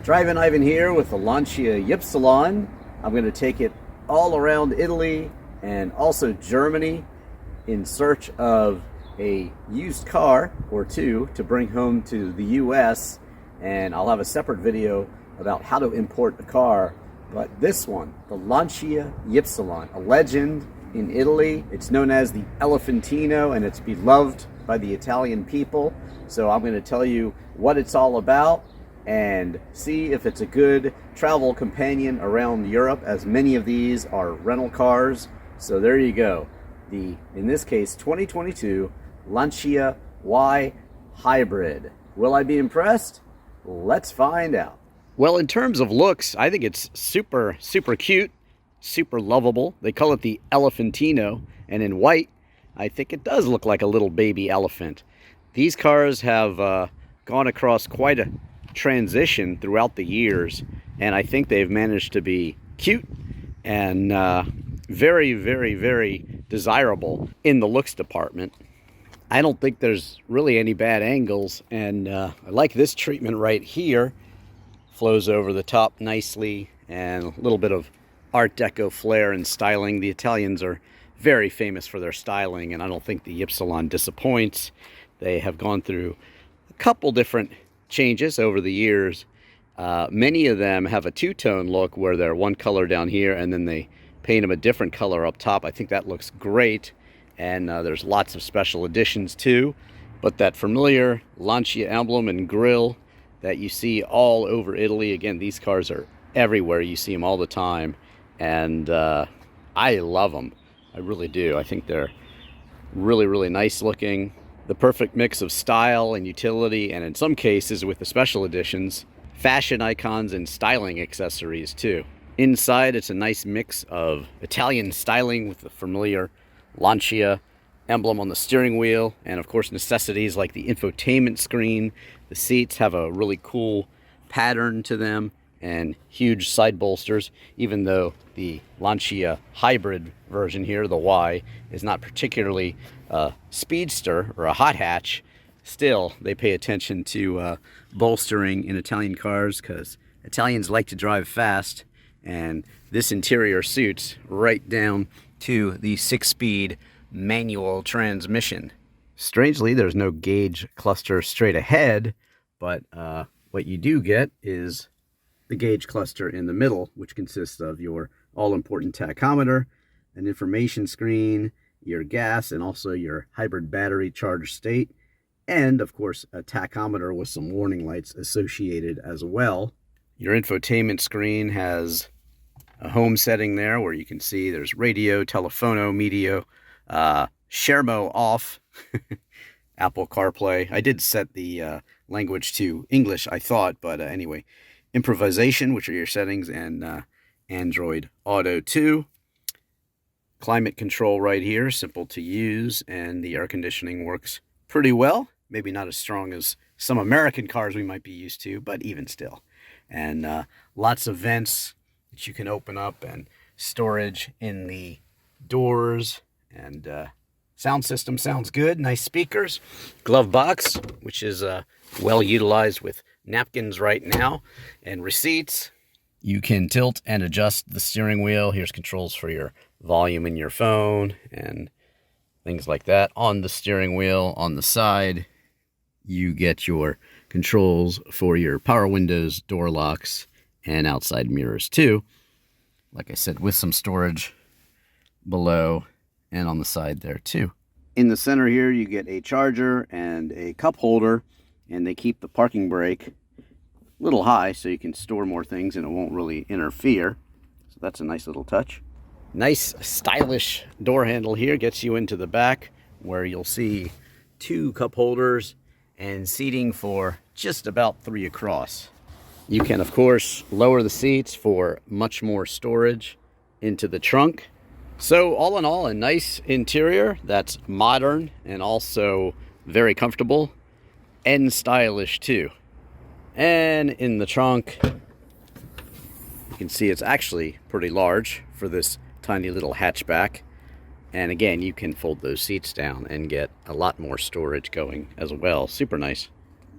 Drivin Ivan here with the Lancia Ypsilon. I'm going to take it all around Italy and also Germany in search of a used car or two to bring home to the US, and I'll have a separate video about how to import the car. But this one, the Lancia Ypsilon, a legend in Italy. It's known as the Elefantino and it's beloved by the Italian people. So I'm going to tell you what it's all about and see if it's a good travel companion around Europe, as many of these are rental cars. So there you go. In this case, 2022 Lancia Y Hybrid. Will I be impressed? Let's find out. Well, in terms of looks, I think it's super cute, super lovable. They call it the Elefantino, and in white, I think it does look like a little baby elephant. These cars have gone across quite a transition throughout the years, and I think they've managed to be cute and very desirable in the looks department. I don't think there's really any bad angles, and I like this treatment right here. Flows over the top nicely, and a little bit of Art Deco flair and styling. The Italians are very famous for their styling, and I don't think the Ypsilon disappoints. They have gone through a couple different changes over the years. Many of them have a two-tone look where they're one color down here and then they paint them a different color up top. I think that looks great, and there's lots of special editions too. But that familiar Lancia emblem and grille that you see all over Italy, again, these cars are everywhere. You see them all the time, and I love them. I really do. I think they're really nice looking. The perfect mix of style and utility, and in some cases with the special editions, fashion icons and styling accessories too. Inside, it's a nice mix of Italian styling with the familiar Lancia emblem on the steering wheel, and of course necessities like the infotainment screen. The seats have a really cool pattern to them and huge side bolsters, even though the Lancia hybrid version here, the Y, is not particularly a speedster or a hot hatch. Still, they pay attention to bolstering in Italian cars because Italians like to drive fast, and this interior suits right down to the 6-speed manual transmission. Strangely, there's no gauge cluster straight ahead, but what you do get is the gauge cluster in the middle, which consists of your all-important tachometer, an information screen, your gas, and also your hybrid battery charge state, and of course a tachometer with some warning lights associated as well. Your infotainment screen has a home setting there where you can see there's radio, telephono, media, Shermo off, Apple CarPlay. I did set the language to English, I thought, but anyway, improvisation, which are your settings, and Android Auto 2. Climate control right here, simple to use, and the air conditioning works pretty well. Maybe not as strong as some American cars we might be used to, but even still. And lots of vents that you can open up, and storage in the doors, and sound system sounds good. Nice speakers. Glove box, which is well utilized with napkins right now, and receipts. You can tilt and adjust the steering wheel. Here's controls for your volume in your phone and things like that. On the steering wheel, on the side, you get your controls for your power windows, door locks, and outside mirrors too. Like I said, with some storage below and on the side there too. In the center here, you get a charger and a cup holder, and they keep the parking brake a little high so you can store more things and it won't really interfere. So that's a nice little touch. Nice stylish door handle here gets you into the back, where you'll see 2 cup holders and seating for just about 3 across. You can of course lower the seats for much more storage into the trunk. So all in all, a nice interior that's modern and also very comfortable and stylish too. And in the trunk, you can see it's actually pretty large for this tiny little hatchback. And again, you can fold those seats down and get a lot more storage going as well. Super nice.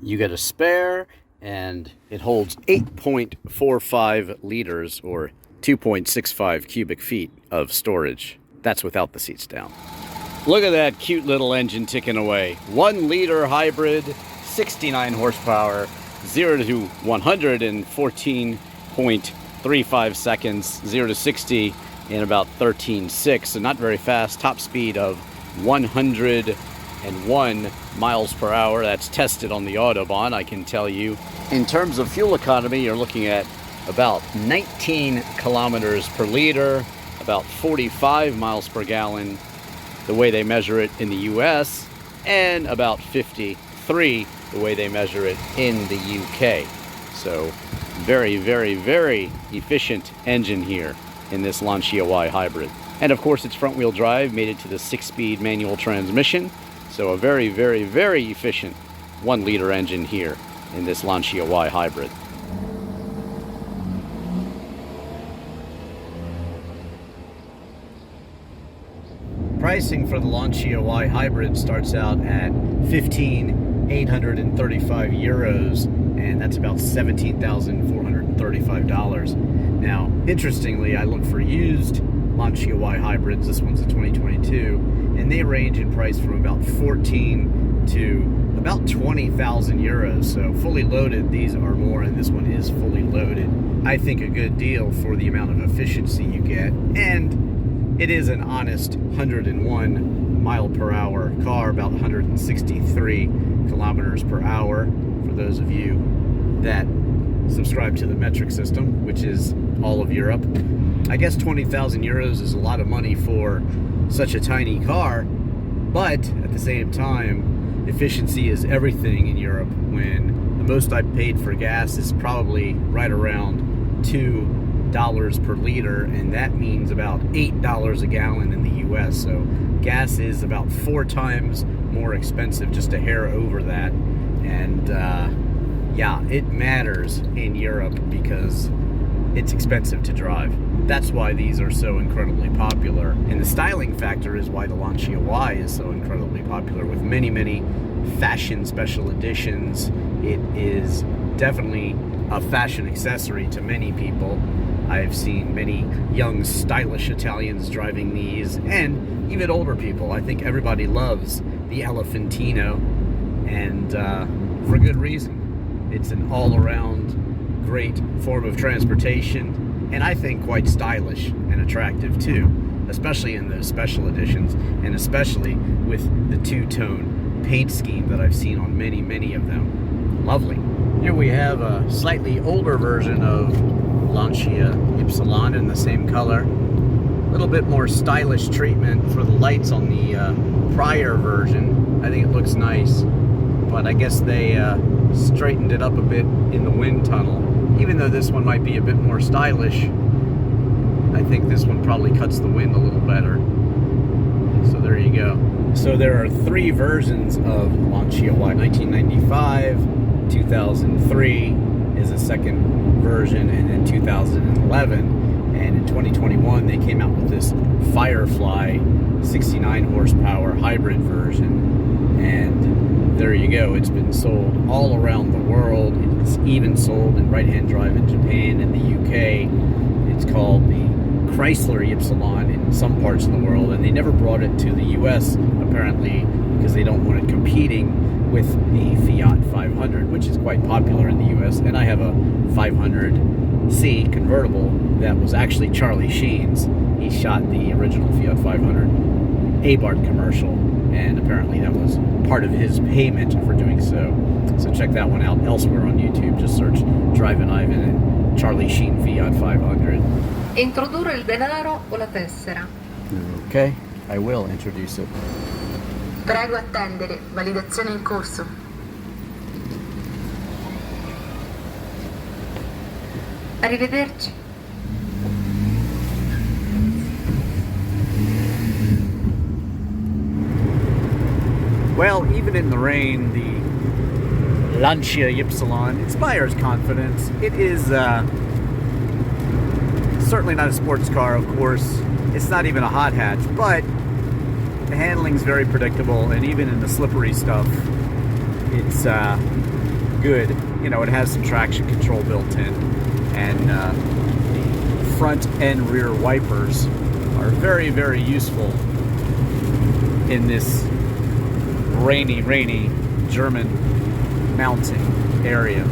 You get a spare and it holds 8.45 liters or 2.65 cubic feet of storage. That's without the seats down. Look at that cute little engine ticking away. 1 liter hybrid, 69 horsepower, 0 to 100 in 14.35 seconds, 0 to 60 in about 13.6, so not very fast. Top speed of 101 miles per hour. That's tested on the Autobahn, I can tell you. In terms of fuel economy, you're looking at about 19 kilometers per liter, about 45 miles per gallon, the way they measure it in the US, and about 53 the way they measure it in the UK. So very, very, very efficient engine here in this Lancia Y hybrid. And of course, it's front-wheel drive, made it to the 6-speed manual transmission. So a very, very, very efficient 1-liter engine here in this Lancia Y hybrid. Pricing for the Lancia Y hybrid starts out at 15,835 euros, and that's about $17,435. Now, interestingly, I look for used Lancia Y hybrids. This one's a 2022, and they range in price from about 14 to about 20,000 euros. So fully loaded, these are more, and this one is fully loaded. I think a good deal for the amount of efficiency you get, and it is an honest 101 mile per hour car, about 163 kilometers per hour for those of you that subscribe to the metric system, which is all of Europe. I guess 20,000 euros is a lot of money for such a tiny car, but at the same time, efficiency is everything in Europe, when the most I've paid for gas is probably right around $2 per liter, and that means about $8 a gallon in the US. So gas is about 4 times more expensive, just a hair over that. And yeah, it matters in Europe because it's expensive to drive. That's why these are so incredibly popular. And the styling factor is why the Lancia Y is so incredibly popular, with many, many fashion special editions. It is definitely a fashion accessory to many people. I've seen many young, stylish Italians driving these, and even older people. I think everybody loves the Elefantino, and for good reason. It's an all-around great form of transportation, and I think quite stylish and attractive too, especially in those special editions, and especially with the two-tone paint scheme that I've seen on many, many of them. Lovely. Here we have a slightly older version of Lancia Ypsilon in the same color. A little bit more stylish treatment for the lights on the prior version. I think it looks nice, but I guess they straightened it up a bit in the wind tunnel. Even though this one might be a bit more stylish, I think this one probably cuts the wind a little better. So there you go. So there are 3 versions of Lancia Y. 1995, 2003 is a second version, and then 2011. And in 2021, they came out with this Firefly 69 horsepower hybrid version. And there you go. It's been sold all around the world. It's even sold in right-hand drive in Japan and the UK. It's called the Chrysler Ypsilon in some parts of the world, and they never brought it to the US, apparently, because they don't want it competing with the Fiat 500, which is quite popular in the US. And I have a 500C convertible that was actually Charlie Sheen's. He shot the original Fiat 500 Abarth commercial, and apparently that was part of his payment for doing so. So check that one out elsewhere on YouTube. Just search Drivin Ivan and Charlie Sheen Fiat 500. Introdurre il denaro o la tessera. Okay, I will introduce it. Prego attendere, validazione in corso. Arrivederci. Well, even in the rain, the Lancia Ypsilon inspires confidence. It is certainly not a sports car, of course. It's not even a hot hatch, but the handling's very predictable, and even in the slippery stuff, it's good. you know, it has some traction control built in, and the front and rear wipers are very, very useful in this rainy German mountain area.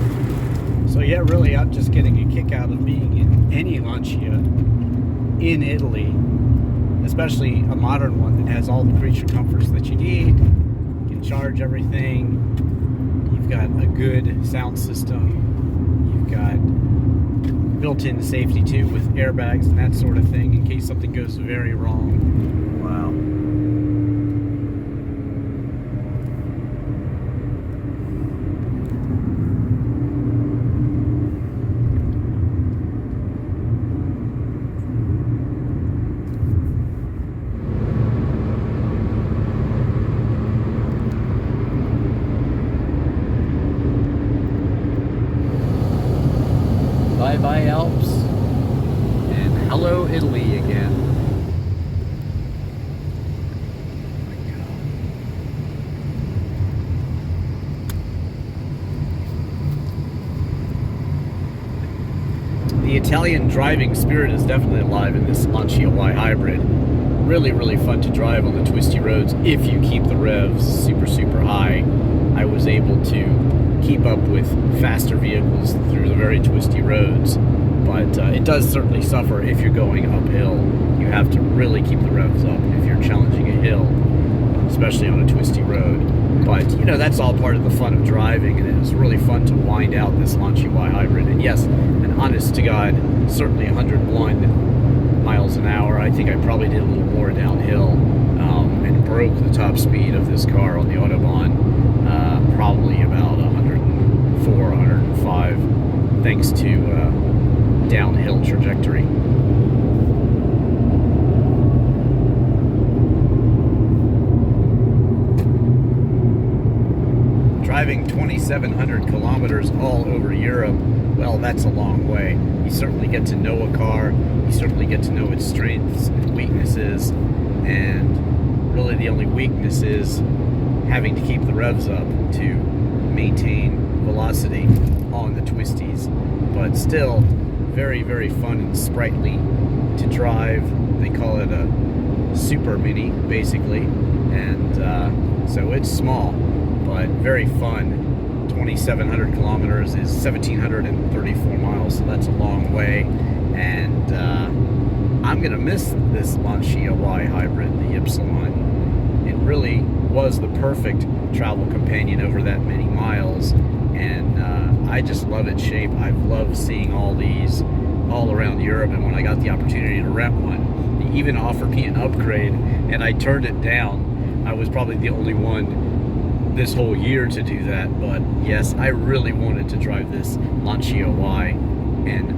So yeah, really, I'm just getting a kick out of being in any Lancia in Italy, especially a modern one that has all the creature comforts that you need. You can charge everything. You've got a good sound system. You've got built-in safety too, with airbags and that sort of thing in case something goes very wrong. Wow. Bye-bye Alps, and hello Italy again. The Italian driving spirit is definitely alive in this Lancia Y Hybrid. Really, really fun to drive on the twisty roads if you keep the revs super, super high. I was able to keep up with faster vehicles through the very twisty roads, but it does certainly suffer if you're going uphill. You have to really keep the revs up if you're challenging a hill, especially on a twisty road. But you know, that's all part of the fun of driving, and it was really fun to wind out this Lancia Y Hybrid. And yes, an honest to God, certainly 101 miles an hour. I think I probably did a little more downhill, and broke the top speed of this car on the Autobahn, probably about 104, 105, thanks to downhill trajectory. Driving 2,700 kilometers all over Europe, well, that's a long way. You certainly get to know a car, you certainly get to know its strengths and weaknesses, and really the only weakness is having to keep the revs up to maintain velocity on the twisties. But still, very, very fun and sprightly to drive. They call it a super mini, basically, and so it's small, but very fun. 2,700 kilometers is 1,734 miles, so that's a long way, and I'm gonna miss this Lancia Y Hybrid, the Ypsilon. It really was the perfect travel companion over that many miles, and I just love its shape. I've loved seeing all these all around Europe, and when I got the opportunity to rent one, they even offered me an upgrade, and I turned it down. I was probably the only one this whole year to do that, but yes, I really wanted to drive this Lancia Y, and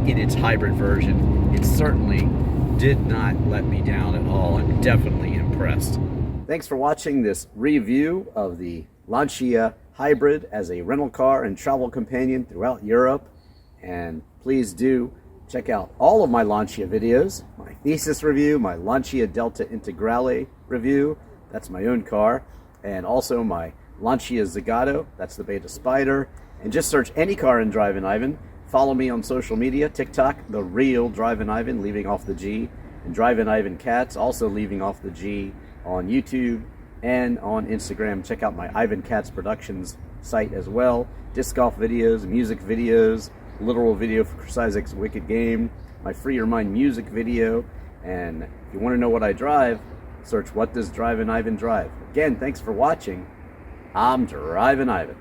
in its hybrid version, it certainly did not let me down at all. I'm definitely impressed. Thanks for watching this review of the Lancia Hybrid as a rental car and travel companion throughout Europe. And please do check out all of my Lancia videos, my thesis review, my Lancia Delta Integrale review, that's my own car, and also my Lancia Zagato, that's the Beta Spider. And just search any car in Drivin Ivan. Follow me on social media, TikTok, The Real Drivin Ivan, leaving off the G, and Drivin Ivan Cats, also leaving off the G, on YouTube and on Instagram. Check out my Ivan Cats Productions site as well. Disc golf videos, music videos, literal video for Chris Isaac's Wicked Game, my Free Your Mind music video, and if you want to know what I drive, search What Does Drivin Ivan Drive. Again, thanks for watching. I'm Drivin Ivan.